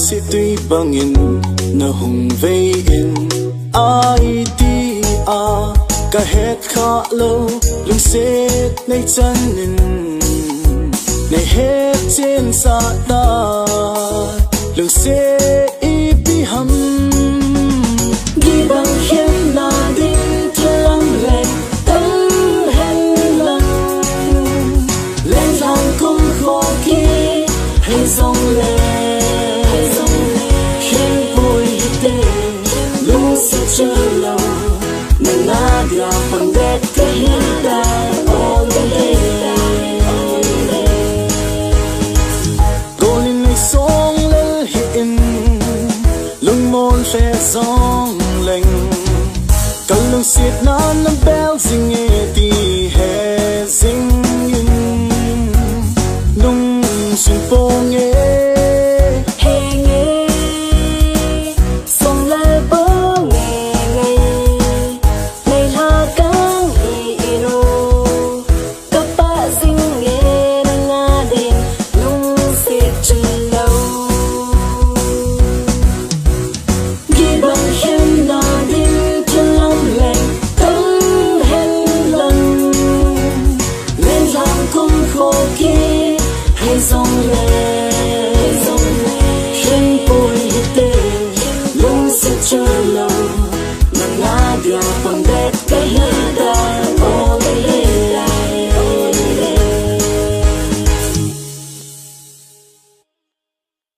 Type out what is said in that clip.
si tuy bangin na hung vei in ai đi cả hết khó lâu lưng xếp nay chân in nay hết trên xa ta lưng xếp ít đi hầm đi bằng khen là đinh trăng lên tâm hẹn lần lên làng không khó kia hay dòng lên khen vui tê lưng sẽ chờ lâu mình là điều bằng đẹp cái hiện tại all the day cô linh này song lên hiện lưng môn phê dòng lệnh cần lưng xiết nan năm béo dinh nghe tì hè dinh in nung xuân phố nghe dòng lệ khen vui tê lưng sẽ chờ lâu mà ngã điều bằng đẹp cái hiện